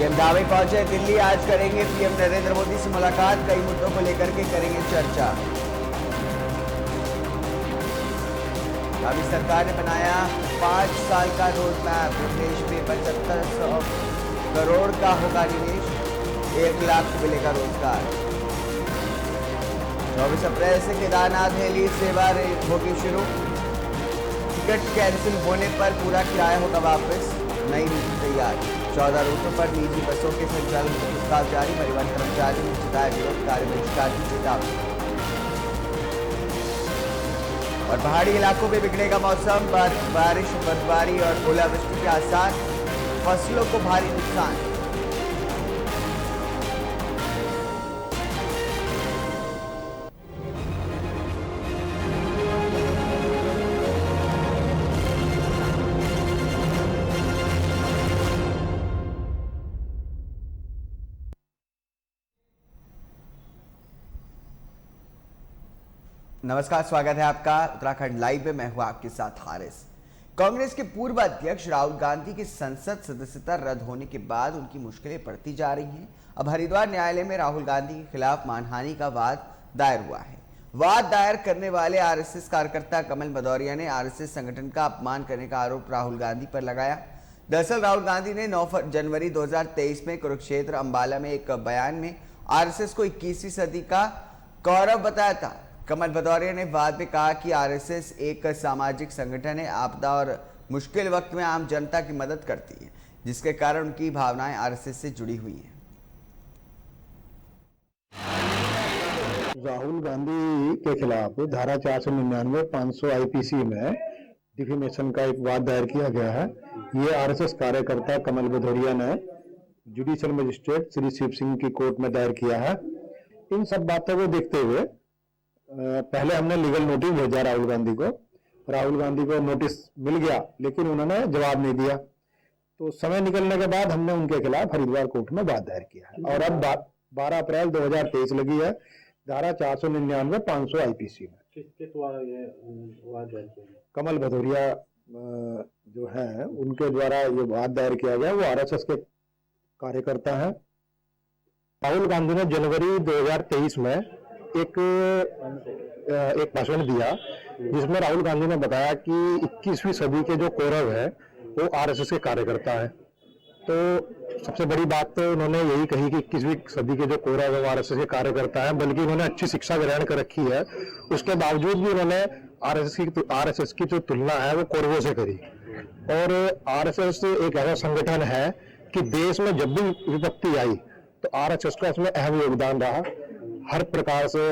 PM दावे पहुंचे दिल्ली, आज करेंगे पीएम नरेंद्र मोदी से मुलाकात, कई मुद्दों को लेकर के करेंगे चर्चा। अभी सरकार ने बनाया 5 साल का रोड मैप, देश में 7500 करोड़ का होगा निवेश, 1 लाख को मिलेगा रोजगार। 24 अप्रैल से केदारनाथ हेली सेवा होगी शुरू, टिकट कैंसिल होने पर पूरा किराया होगा वापस, नई नीति तैयार। 14 रूटों पर निजी बसों के संचालन का प्रस्ताव जारी, परिवहन कर्मचारियों ने जताया विरोध, कार्य बहिष्कार की चेतावनी। और पहाड़ी इलाकों में बिगड़ेगा मौसम, बारिश बर्फबारी और ओलावृष्टि के आसार, फसलों को भारी नुकसान। नमस्कार, स्वागत है आपका उत्तराखंड लाइव में। मैं हूं आपके साथ हारिस। कांग्रेस के पूर्व अध्यक्ष राहुल गांधी की संसद सदस्यता रद्द होने के बाद उनकी मुश्किलें बढ़ती जा रही हैं। अब हरिद्वार न्यायालय में राहुल गांधी के खिलाफ मानहानि का वाद दायर हुआ है। वाद दायर करने वाले आरएसएस कार्यकर्ता कमल भदौरिया ने आरएसएस संगठन का अपमान करने का आरोप राहुल गांधी पर लगाया। दरअसल राहुल गांधी ने 9 जनवरी 2023 में कुरुक्षेत्र अंबाला में एक बयान में आरएसएस को 21वीं सदी का गौरव बताया था। कमल भदौरिया ने बाद में कहा कि आरएसएस एक सामाजिक संगठन है, आपदा और मुश्किल वक्त में आम जनता की मदद करती है, जिसके कारण उनकी भावनाएं आरएसएस से जुड़ी हुई हैं। राहुल गांधी के खिलाफ धारा 499, 500 आईपीसी में डिफेमेशन का एक वाद दायर किया गया है। ये आरएसएस कार्यकर्ता कमल भदौरिया ने जुडिशियल मजिस्ट्रेट श्री शिव सिंह की कोर्ट में दायर किया है। इन सब बातों को देखते हुए पहले हमने लीगल नोटिस भेजा राहुल गांधी को। राहुल गांधी को नोटिस मिल गया, लेकिन उन्होंने जवाब नहीं दिया। तो समय निकलने के बाद हमने उनके खिलाफ हरिद्वार कोर्ट में वाद दायर किया है और अब 12 अप्रैल 2023 लगी है धारा 499, 500 आईपीसी में। किसके द्वारा ये वाद दायर किया गया? कमल भदौरिया जो है उनके द्वारा ये वाद दायर किया गया। वो आरएसएस के कार्यकर्ता हैं। राहुल गांधी ने जनवरी 2023 में एक भाषण दिया, जिसमें राहुल गांधी ने बताया कि 21वीं सदी के जो कौरव है वो आरएसएस के कार्यकर्ता है। तो सबसे बड़ी बात तो उन्होंने यही कही कि 21वीं सदी के जो कौरव है वो आरएसएस के कार्यकर्ता है, बल्कि उन्होंने अच्छी शिक्षा ग्रहण कर रखी है। उसके बावजूद भी उन्होंने आरएसएस की जो तुलना है वो कौरवों से करी। और आरएसएस एक ऐसा संगठन है कि देश में जब भी विपत्ति आई तो आरएसएस का उसमें अहम योगदान रहा। हर प्रकार से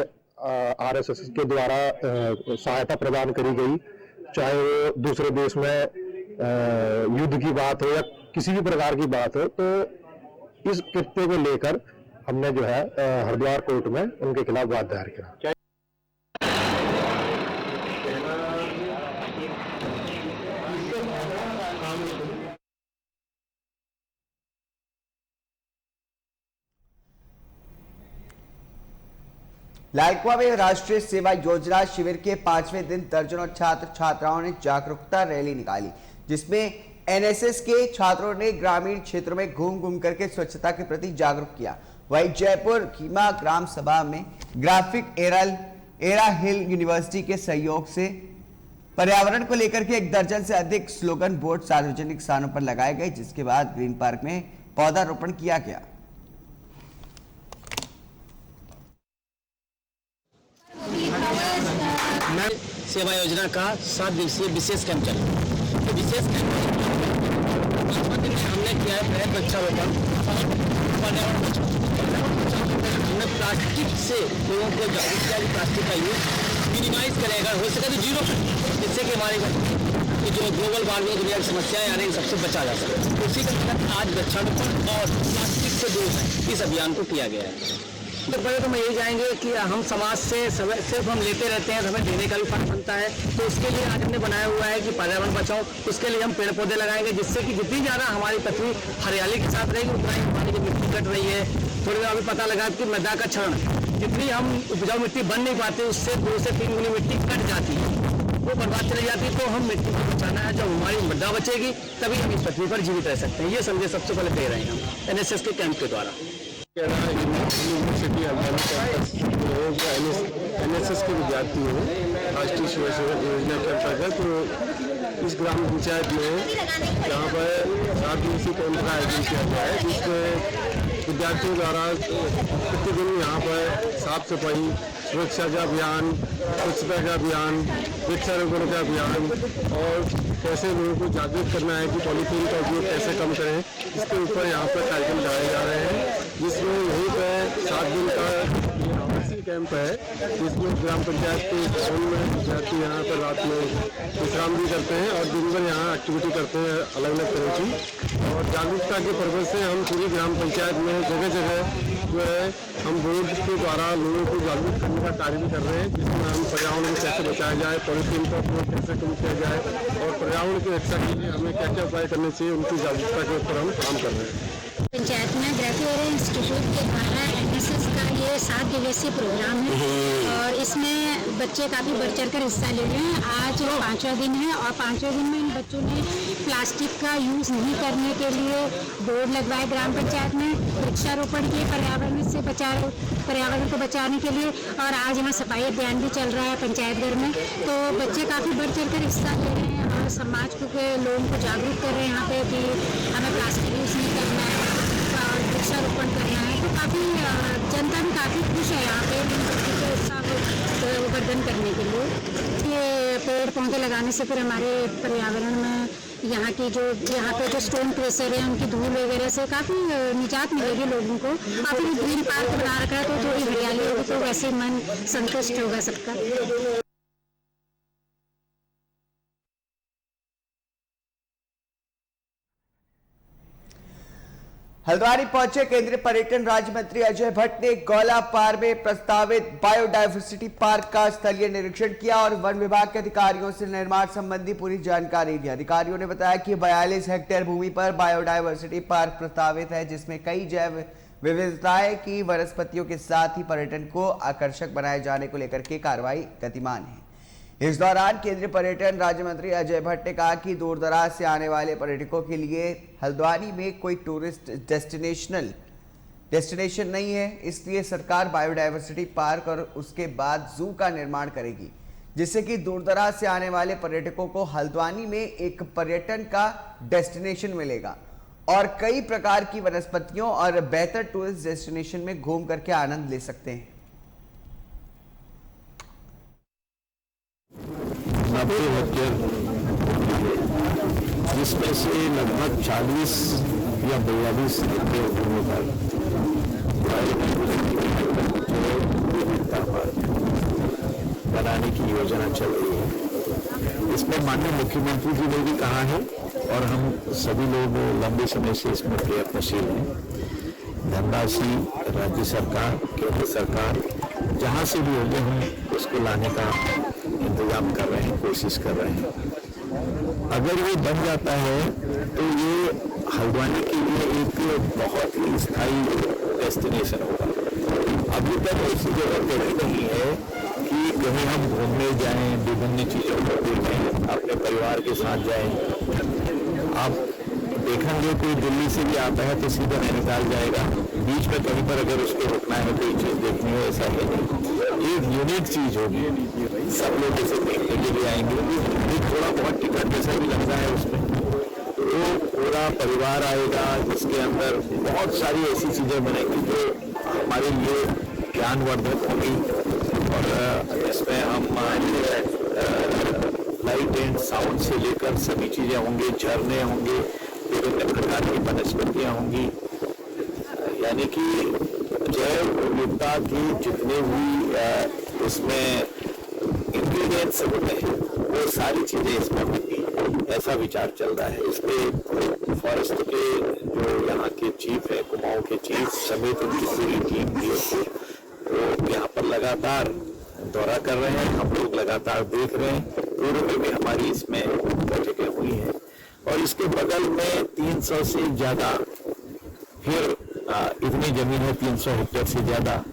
आरएसएस के द्वारा सहायता प्रदान करी गई, चाहे वो दूसरे देश में युद्ध की बात हो या किसी भी प्रकार की बात हो। तो इस कृत्य को लेकर हमने जो है हरिद्वार कोर्ट में उनके खिलाफ वाद दायर किया। लालकुआं में राष्ट्रीय सेवा योजना शिविर के 5वें दिन दर्जनों छात्र छात्राओं ने जागरूकता रैली निकाली, जिसमें एनएसएस के छात्रों ने ग्रामीण क्षेत्रों में घूम घूम करके स्वच्छता के प्रति जागरूक किया। वहीं जयपुर खीमा ग्राम सभा में ग्राफिक एरा हिल यूनिवर्सिटी के सहयोग से पर्यावरण को लेकर के 1 दर्जन से अधिक स्लोगन बोर्ड सार्वजनिक स्थानों पर लगाए गए, जिसके बाद ग्रीन पार्क में पौधारोपण किया गया। सेवा योजना का 7 दिवसीय विशेष कैंप चला। तो विशेष कैंप हमने किया है बहुत अच्छा रोपण, हमने प्लास्टिक से लोगों को जागरूक किया कि प्लास्टिक का यूज मिनिमाइज करें, अगर हो सके तो जीरो करें, जिससे कि हमारे जो ग्लोबल वार्मिंग दुनिया की समस्याएं आ रही हैं सबसे बचा जा सके। उसी के तहत आज वृक्षारोपण और प्लास्टिक से दूर है इस अभियान को किया गया है। तो पहले तो मैं यही चाहेंगे कि हम समाज से सिर्फ हम लेते रहते हैं, तो हमें देने का भी फर्ज बनता है। तो उसके लिए आज हमने बनाया हुआ है कि पर्यावरण बचाओ, उसके लिए हम पेड़ पौधे लगाएंगे, जिससे कि जितनी ज़्यादा हमारी पृथ्वी हरियाली के साथ रहेगी उतना ही हमारी जो मिट्टी कट रही है। थोड़ी देर अभी पता लगा कि मृदा का क्षरण, जितनी हम उपजाऊ मिट्टी बन नहीं पाती उससे 2 से 3 गुनी मिट्टी कट जाती है। वो बर्बाद चली जाती तो हम मिट्टी को बचाना है। जब हमारी मृदा बचेगी तभी हम इस पृथ्वी पर जीवित रह सकते हैं। ये संदेश सबसे पहले दे रहे हैं हम NSS के कैंप के द्वारा। यूनिवर्सिटी हल्द्वानी कैंपस जो NSS के विद्यार्थी हैं राष्ट्रीय सेवा योजना के अंतर्गत तो इस ग्राम पंचायत में यहाँ पर 7 दिवसीय कैंप का आयोजन किया गया है, जिसमें विद्यार्थियों द्वारा प्रतिदिन यहाँ पर साफ सफाई, सुरक्षा का अभियान, स्वच्छता का अभियान, वृक्षारोपण का अभियान और कैसे लोगों को जागरूक करना है कि पॉलीथीन का उपयोग कैसे कम करें, इसके ऊपर यहाँ पर कार्यक्रम चलाए जा रहे हैं। जिसमें यहीं पर 7 दिन का आवासीय कैंप है, जिसमें ग्राम पंचायत के भवन में विद्यार्थी यहाँ पर रात में विश्राम भी करते हैं और दिन भर यहाँ एक्टिविटी करते हैं अलग अलग तरह की। और जागरूकता के पर्पज से हम पूरी ग्राम पंचायत में जगह जगह जो है हम बोर्ड के द्वारा लोगों को जागरूक करने का कार्य भी कर रहे हैं, जिसमें हम पर्यावरण को कैसे बचाया जाए, पॉलीथीन का उपयोग कैसे कम किया जाए और पर्यावरण की रक्षा के लिए हमें क्या क्या उपाय करने चाहिए, उनकी जागरूकता के ऊपर हम काम कर रहे हैं। पंचायत में ग्रेजुएट इंस्टीट्यूट के द्वारा NSS का ये 7 दिवसीय प्रोग्राम है और इसमें बच्चे काफ़ी बढ़ चढ़ कर हिस्सा ले रहे हैं। आज 5वां दिन है और 5वें दिन में इन बच्चों ने प्लास्टिक का यूज़ नहीं करने के लिए बोर्ड लगवाए ग्राम पंचायत में, वृक्षारोपण किए पर्यावरण को बचाने के लिए और आज यहाँ सफाई अभियान भी चल रहा है पंचायत घर में। तो बच्चे काफ़ी बढ़ चढ़ कर हिस्सा ले रहे हैं और समाज के लोगों को जागरूक कर रहे हैं यहाँ पे कि हमें प्लास्टिक यूज़ नहीं करना है और वृक्षारोपण करना है। तो काफ़ी जनता भी काफ़ी खुश है यहाँ पे बच्चों के उत्साह वर्धन करने के लिए। ये पेड़ पौधे लगाने से फिर हमारे पर्यावरण में यहाँ पे जो स्टोन क्रेशर है उनकी धूल वगैरह से काफ़ी निजात मिलेगी लोगों को। काफ़ी ग्रीन पार्क बना रखा है तो थोड़ी हरियाली होगी तो वैसे मन संतुष्ट होगा सबका। हल्द्वानी पहुंचे केंद्रीय पर्यटन राज्य मंत्री अजय भट्ट ने गौलापार में प्रस्तावित बायोडायवर्सिटी पार्क का स्थलीय निरीक्षण किया और वन विभाग के अधिकारियों से निर्माण संबंधी पूरी जानकारी दी। अधिकारियों ने बताया कि 42 हेक्टेयर भूमि पर बायोडायवर्सिटी पार्क प्रस्तावित है, जिसमें कई जैव विविधताएं की वनस्पतियों के साथ ही पर्यटन को आकर्षक बनाए जाने को लेकर के कार्रवाई गतिमान है। इस दौरान केंद्रीय पर्यटन राज्य मंत्री अजय भट्ट ने कहा कि दूर दराज से आने वाले पर्यटकों के लिए हल्द्वानी में कोई टूरिस्ट डेस्टिनेशन नहीं है, इसलिए सरकार बायोडायवर्सिटी पार्क और उसके बाद जू का निर्माण करेगी, जिससे कि दूर दराज से आने वाले पर्यटकों को हल्द्वानी में एक पर्यटन का डेस्टिनेशन मिलेगा और कई प्रकार की वनस्पतियों और बेहतर टूरिस्ट डेस्टिनेशन में घूम करके आनंद ले सकते हैं। 90 हेक्टेयर जिसमें से लगभग 40 या 42 हेक्टेयर भूमि पर बनाने की योजना चल रही है। इसमें माननीय मुख्यमंत्री जी ने भी कहा है और हम सभी लोग लंबे समय से इसमें प्रयत्नशील हैं। धनराशि राज्य सरकार, केंद्र सरकार जहाँ से भी होंगे हम उसको लाने का इंतजाम कर रहे हैं, कोशिश कर रहे हैं। अगर ये बन जाता है तो ये हल्द्वानी के लिए एक बहुत ही स्थायी डेस्टिनेशन होगा। अभी तक ऐसी जगह कहीं नहीं है कि कहीं हम घूमने जाएं, विभिन्न चीज़ों को देखें, अपने परिवार के साथ जाएं। आप देखेंगे कोई दिल्ली से भी आता है तो सीधा नैनीताल जाएगा, बीच में कहीं पर अगर उसको रुकना है कोई चीज़ देखनी हो, ऐसा नहीं। एक यूनिक चीज होगी, सब लोग इसे देखने के लिए आएंगे। एक थोड़ा बहुत टिकट जैसा भी लगता है उसमें, तो पूरा परिवार आएगा जिसके अंदर बहुत सारी ऐसी चीजें बनेंगी जो हमारे लिए ज्ञानवर्धक होंगी और इसमें हम लाइट एंड साउंड से लेकर सभी चीजें होंगी, झरने होंगे, विभिन्न प्रकार की वनस्पतियां होंगी, यानी कि जैव विविधता की जितने भी इसमें इंग्रेडिएंट्स होते हैं वो सारी चीजें इसमें होंगी, ऐसा विचार चल रहा है। इस पे फॉरेस्ट के जो यहाँ के चीफ है, कुमाऊं के चीफ समेत उनकी पूरी टीम भी होती है, वो यहाँ पर लगातार दौरा कर रहे हैं, हम लोग लगातार देख रहे हैं। पूर्व में भी हमारी इसमें बैठकें हुई हैं और इसके बगल में 300 से ज्यादा फिर इतनी जमीन है, 300 हेक्टेयर से ज्यादा,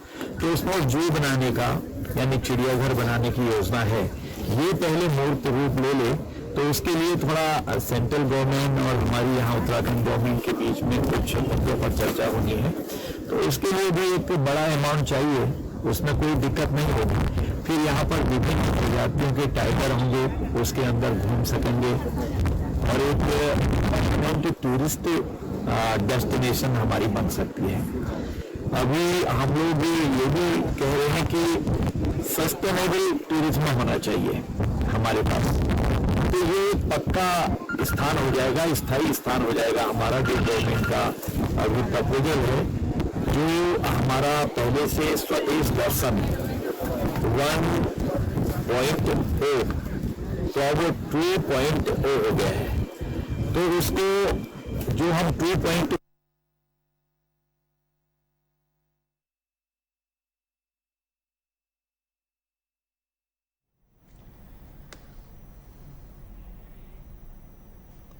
तो उसमें जू बनाने का यानी चिड़ियाघर बनाने की योजना है। ये पहले मूर्त रूप ले ले, तो उसके लिए थोड़ा सेंट्रल गवर्नमेंट और हमारी यहाँ उत्तराखंड गवर्नमेंट के बीच में कुछ मुद्दों पर चर्चा होनी है। तो इसके लिए भी एक बड़ा अमाउंट चाहिए, उसमें कोई दिक्कत नहीं होगी। फिर यहाँ पर विभिन्न प्रजातियों के टाइगर होंगे, उसके अंदर घूम सकेंगे और एक टूरिस्ट डेस्टिनेशन हमारी बन सकती है। अभी हम लोग ये भी कह रहे हैं कि सस्टेनेबल टूरिज्म होना चाहिए हमारे पास, तो ये पक्का स्थान हो जाएगा, स्थायी स्थान हो जाएगा हमारा जो गवर्नमेंट का अभी प्रपोजल है, जो हमारा पहले से स्वदेश दर्शन 1.0 तो अब 2.0 हो गया है। तो उसको जो हम 2.0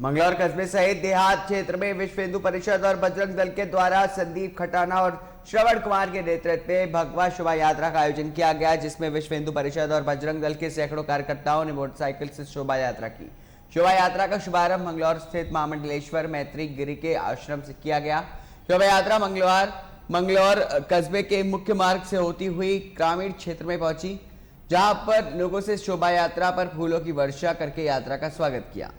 मंगलौर कस्बे सहित देहात क्षेत्र में विश्व हिंदू परिषद और बजरंग दल के द्वारा संदीप खटाना और श्रवण कुमार के नेतृत्व में भगवा शोभा यात्रा का आयोजन किया गया, जिसमें विश्व हिंदू परिषद और बजरंग दल के सैकड़ों कार्यकर्ताओं ने मोटरसाइकिल से शोभा यात्रा की। शोभा यात्रा का शुभारंभ मंगलौर स्थित महामंडलेश्वर मैत्री गिरी के आश्रम से किया गया। शोभा यात्रा मंगलौर कस्बे के मुख्य मार्ग से होती हुई ग्रामीण क्षेत्र में पहुंची, जहां पर लोगों से शोभा यात्रा पर फूलों की वर्षा करके यात्रा का स्वागत किया।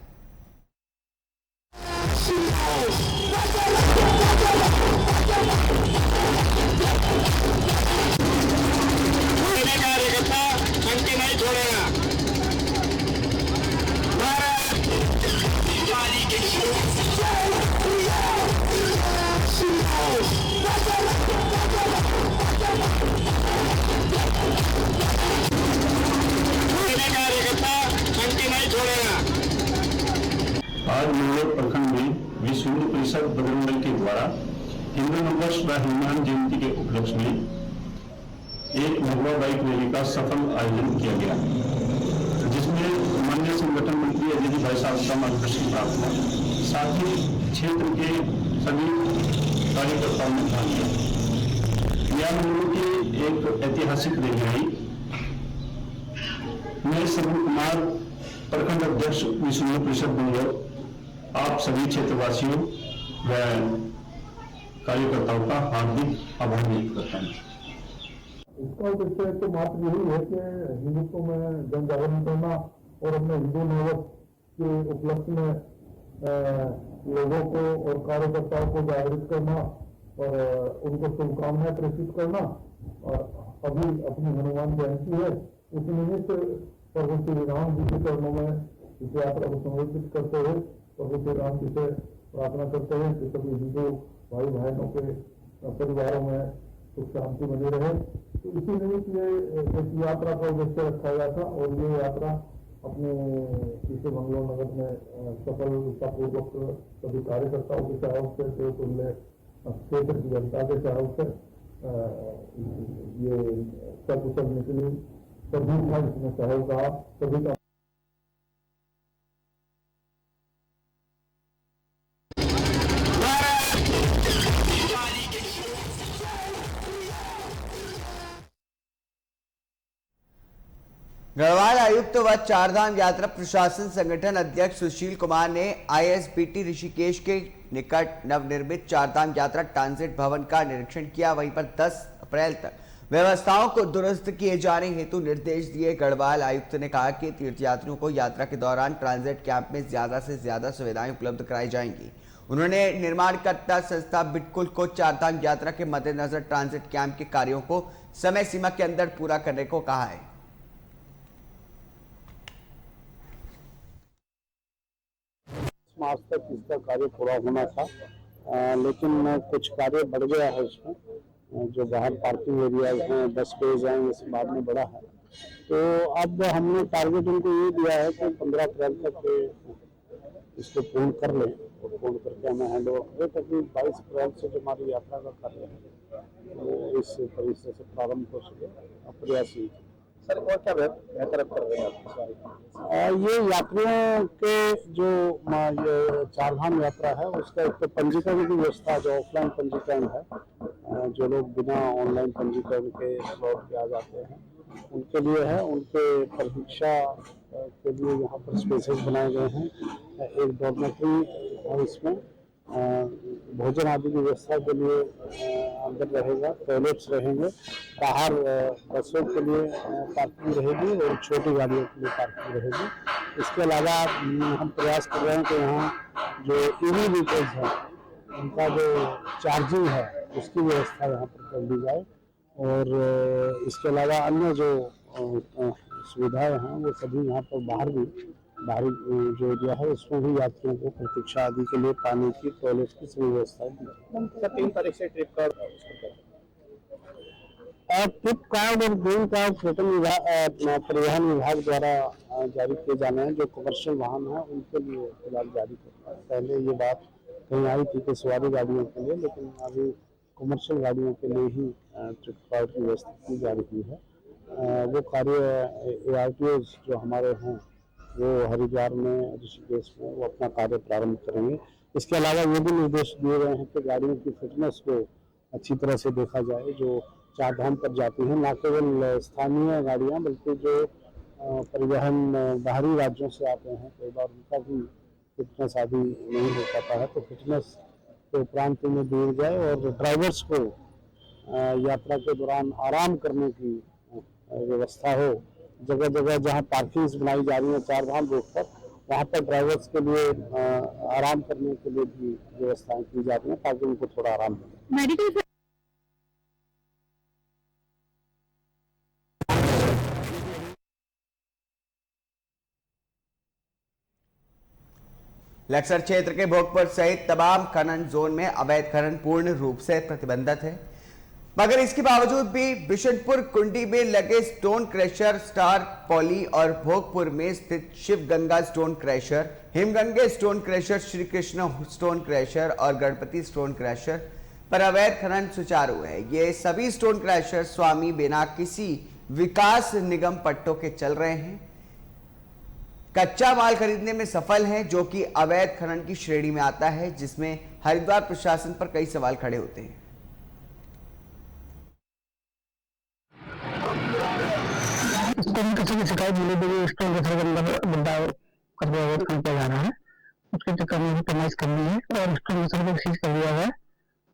आज मंगलौर प्रखंड में विश्व हिंदू परिषद बजरंग दल के द्वारा हिंदू नववर्ष व हनुमान जयंती के उपलक्ष्य में एक भगवा बाइक रैली का सफल आयोजन किया गया, जिसमें माननीय संगठन मंत्री अजय जी भाई साहब का मार्गदर्शन प्राप्त हुआ। साथ ही क्षेत्र के सभी कार्यकर्ताओं ने भाग लिया। यह मंगलौर की एक ऐतिहासिक रैली रही। मैं श्रवण कुमार, प्रखंड अध्यक्ष विश्व हिंदू परिषद मंगलौर, आप सभी क्षेत्रवासियों व कार्यकर्ताओं का हार्दिक आभार व्यक्त करता हूँ। इसका उद्देश्य तो मात्र यही है कि हिंदुत्व में जन जागरण करना और अपने हिंदू नववर्ष के उपलक्ष्य में लोगों को और कार्यकर्ताओं को जागृत करना और उनको शुभकामनाएं प्रेषित करना। और अभी अपनी हनुमान जयंती है, उस निमित्त प्रभु श्री राम जी के चरणों में इस यात्रा को समर्पित करते हुए प्रभु श्री राम जी से प्रार्थना करते हैं कि सभी हिंदू भाई बहनों के परिवारों में सुख शांति बनी रहे। तो इसी निमित्त ये एक यात्रा का उद्देश्य रखा गया था और ये यात्रा अपने इसे मंगलौर नगर में सफलतापूर्वक सभी कार्यकर्ताओं के सहयोग से क्षेत्र की जनता के सहयोग से ये सकुशल निकली। सभी का इसमें सहयोग रहा, सभी का गढ़वाल आयुक्त व चारधाम यात्रा प्रशासन संगठन अध्यक्ष सुशील कुमार ने ISBT ऋषिकेश के निकट नवनिर्मित चारधाम यात्रा ट्रांजिट भवन का निरीक्षण किया। वहीं पर 10 अप्रैल तक व्यवस्थाओं को दुरुस्त किए जाने हेतु निर्देश दिए। गढ़वाल आयुक्त ने कहा कि तीर्थयात्रियों को यात्रा के दौरान ट्रांजिट कैंप में ज्यादा से ज्यादा सुविधाएं उपलब्ध कराई जाएंगी। उन्होंने निर्माणकर्ता संस्था बिटकुल को चारधाम यात्रा के मद्देनजर ट्रांजिट कैंप के कार्यों को समय सीमा के अंदर पूरा करने को कहा है। मार्च तक इसका कार्य पूरा होना था, लेकिन कुछ कार्य बढ़ गया है इसमें। जो बाहर पार्किंग एरियाज हैं, बस पेज हैं, इस बाद में बढ़ा है। तो अब हमने टारगेट उनको ये दिया है कि 15 अप्रैल तक इसको पूर्ण कर लें और पूर्ण करके हमें हैंड ओवर करें, ताकि 22 अप्रैल से जो हमारी यात्रा का कार्य है वो इस परिसर से प्रारंभ हो सके। प्रयास यही सर, और क्या बेहतर कर रहे हैं ये यात्रियों के जो ये चारधाम यात्रा है उसका एक तो पंजीकरण की व्यवस्था, जो ऑफलाइन पंजीकरण है, जो लोग बिना ऑनलाइन पंजीकरण के लौट के आ जाते हैं उनके लिए है। उनके प्रतीक्षा के लिए यहाँ पर स्पेसेस बनाए गए हैं। एक डॉर्मेट्री है, इसमें भोजन आदि की व्यवस्था के लिए अंदर रहेगा, टॉयलेट्स रहेंगे, बाहर बसों के लिए पार्किंग रहेगी और छोटी गाड़ियों के लिए पार्किंग रहेगी। इसके अलावा हम प्रयास कर रहे हैं कि यहाँ जो ईवी व्हीकल्स हैं उनका जो चार्जिंग है उसकी व्यवस्था यहाँ पर कर दी जाए और इसके अलावा अन्य जो सुविधाएं हैं वो सभी यहाँ पर बाहरी जो एरिया है उसमें भी यात्रियों को प्रतीक्षा आदि के लिए पानी की, टॉयलेट की सभी व्यवस्थाएं दी। 3 तारीख से ट्रिप का ट्रिप कार्ड और ग्रीन कार्ड परिवहन विभाग द्वारा जारी किए जाने हैं। जो कमर्शियल वाहन है उनके लिए फिलहाल जारी करना है। पहले ये बात कहीं आई थी कि सवारी गाड़ियों के लिए, लेकिन अभी कमर्शियल गाड़ियों के लिए ही ट्रिप कार्ड की व्यवस्था की जा रही है। वो कार्य ARTOs जो हमारे हैं वो हरिद्वार में, ऋषिकेश में वो अपना कार्य प्रारंभ करेंगे। इसके अलावा ये भी निर्देश दिए गए हैं कि गाड़ियों की फिटनेस को अच्छी तरह से देखा जाए जो चार धाम पर जाती हैं, ना केवल स्थानीय गाड़ियाँ बल्कि जो परिवहन बाहरी राज्यों से आते हैं, कई बार उनका भी फिटनेस आदि नहीं हो पाता है, तो फिटनेस के उपरांत में दिए जाए और ड्राइवर्स को यात्रा के दौरान आराम करने की व्यवस्था हो। जगह जगह जहाँ पार्किंग्स बनाई जा रही हैं चार धाम रोड पर, वहाँ पर ड्राइवर्स के लिए आराम करने के लिए भी व्यवस्थाएं की जा रही हैं ताकि उनको थोड़ा आराम मिले। मेडिकल लक्सर क्षेत्र के भोगपुर सहित तमाम खनन जोन में अवैध खनन पूर्ण रूप से प्रतिबंधित है, मगर इसके बावजूद भी बिशनपुर कुंडी में लगे स्टोन क्रशर, स्टार पॉली और भोगपुर में स्थित Shiv Ganga stone crusher, Himgange stone crusher, Shri Krishna stone crusher और गणपति स्टोन क्रशर पर अवैध खनन सुचारू है। ये सभी स्टोन क्रशर स्वामी बिना किसी विकास निगम पट्टों के चल रहे हैं, कच्चा माल खरीदने में सफल हैं, जो कि अवैध खनन की श्रेणी में आता है, जिसमें हरिद्वार प्रशासन पर कई सवाल खड़े होते हैं। किसी की शिकायत मिली थी स्टोन क्रशर के अंदर मुद्दा कचरा अवैध खनन किया जा रहा है, उसके चक्कर में तमाश करनी है और स्टोन क्रशर को सीज कर दिया है।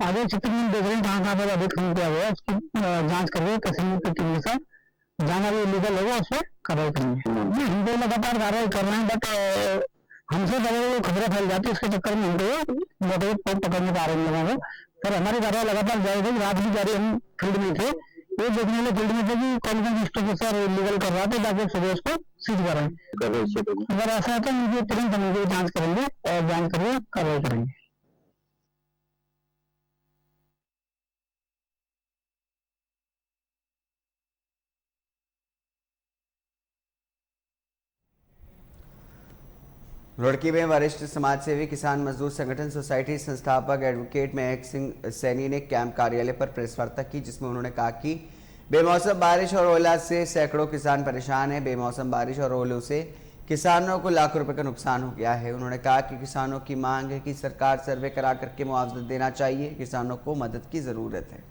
आगे चित्र में देख रहे हैं कहाँ पर अवैध खनन किया गया है, उसकी जांच कर रहे हैं। तहसील की टीम के साथ जहाँ भी इलीगल होगा उस पर कार्रवाई करेंगे। हम तो लगातार कार्रवाई कर रहे हैं, बट हमसे बड़े खबरें फैल जाती है, उसके चक्कर में हमको पकड़ने पा रहे हैं लोगों को। सर हमारी कार्रवाई लगातार जारी रही, रात भी जारी। हम फील्ड में थे, ये देखने वाले फील्ड में थे कि कौन कौन स्टोन सर इलीगल कर रहा था, ताकि सुबह उसको सीज करें। अगर ऐसा है तो उनकी तुरंत हम उनकी जाँच करेंगे और जाँच करके कार्रवाई करेंगे। रुड़की में वरिष्ठ समाज सेवी किसान मजदूर संगठन सोसाइटी संस्थापक एडवोकेट महक सिंह सैनी ने कैंप कार्यालय पर प्रेस वार्ता की, जिसमें उन्होंने कहा कि बेमौसम बारिश और ओला से सैकड़ों किसान परेशान हैं। बेमौसम बारिश और ओलों से किसानों को लाखों रुपए का नुकसान हो गया है। उन्होंने कहा कि किसानों की मांग है कि सरकार सर्वे करा करके मुआवजा देना चाहिए, किसानों को मदद की जरूरत है।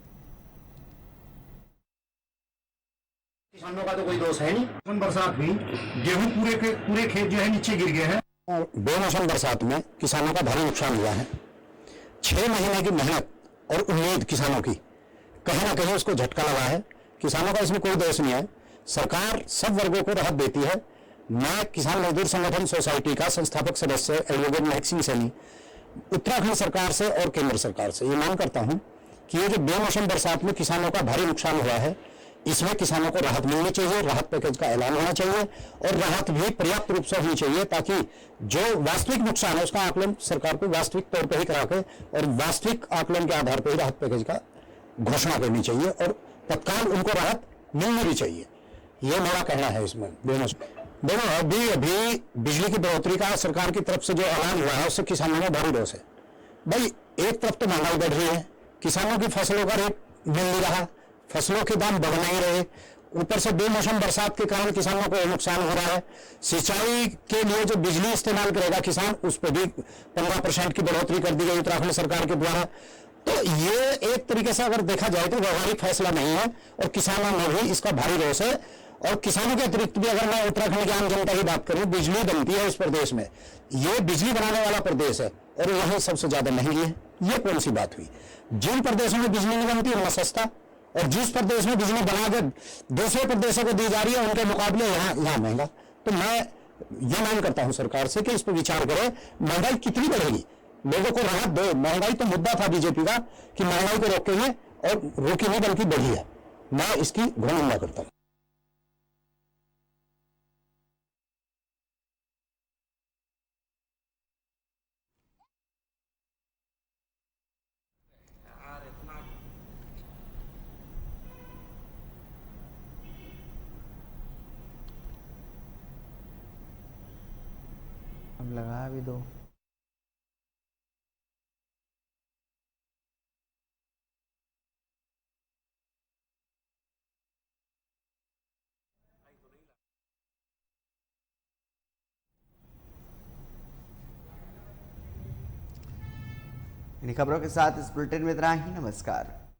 किसानों का तो कोई दोष है नहीं, बरसात हुई, गेहूं पूरे खेत जो है नीचे गिर गए हैं। बेमौसम बरसात में किसानों का भारी नुकसान हुआ है। 6 महीने की मेहनत और उम्मीद किसानों की कहीं ना कहीं उसको झटका लगा है। किसानों का इसमें कोई दोष नहीं है, सरकार सब वर्गों को राहत देती है। मैं किसान मजदूर संगठन सोसाइटी का संस्थापक सदस्य एडवोकेट महक सिंह सैनी उत्तराखंड सरकार से और केंद्र सरकार से ये मांग करता हूं कि ये जो बेमौसम बरसात में किसानों का भारी नुकसान हुआ है, इसमें किसानों को राहत मिलनी चाहिए, राहत पैकेज का ऐलान होना चाहिए और राहत भी पर्याप्त रूप से होनी चाहिए, ताकि जो वास्तविक नुकसान है उसका आकलन सरकार को वास्तविक तौर पर ही करा के और वास्तविक आकलन के आधार पर ही राहत पैकेज का घोषणा करनी चाहिए और तत्काल उनको राहत मिलनी भी चाहिए। ये मेरा कहना है इसमें। दोनों अभी बिजली की बढ़ोतरी का सरकार की तरफ से जो ऐलान हुआ है उससे किसानों में भारी रोष है। भाई एक तरफ तो महंगाई बढ़ रही है, किसानों की फसलों का रेट मिल नहीं रहा, फसलों के दाम बढ़ नहीं रहे, ऊपर से बेमौसम बरसात के कारण किसानों को नुकसान हो रहा है। सिंचाई के लिए जो बिजली इस्तेमाल करेगा किसान, उस पर भी 15% की बढ़ोतरी कर दी गई उत्तराखंड सरकार के द्वारा। तो ये एक तरीके से अगर देखा जाए तो व्यवहारिक फैसला नहीं है और किसानों में भी इसका भारी रोष है। और किसानों के अतिरिक्त भी अगर मैं उत्तराखंड की आम जनता की बात करूं, बिजली बनती है इस प्रदेश में, ये बिजली बनाने वाला प्रदेश है और यहाँ सबसे ज्यादा महंगी है। ये कौन सी बात हुई? जिन प्रदेशों में बिजली नहीं बनती उनमें सस्ता, और जिस प्रदेश में बिजली बनाकर दूसरे प्रदेशों को दी जा रही है उनके मुकाबले यहाँ महंगा। तो मैं ये मांग करता हूं सरकार से कि इस पर विचार करें। महंगाई कितनी बढ़ेगी, लोगों को राहत दो। महंगाई तो मुद्दा था बीजेपी का कि महंगाई को रोकेंगे, और रोकी नहीं बल्कि बढ़ी है। मैं इसकी घोर निंदा करता हूं। अब लगा भी दो। इन्हीं खबरों के साथ इस बुलेटिन में इतना ही। नमस्कार।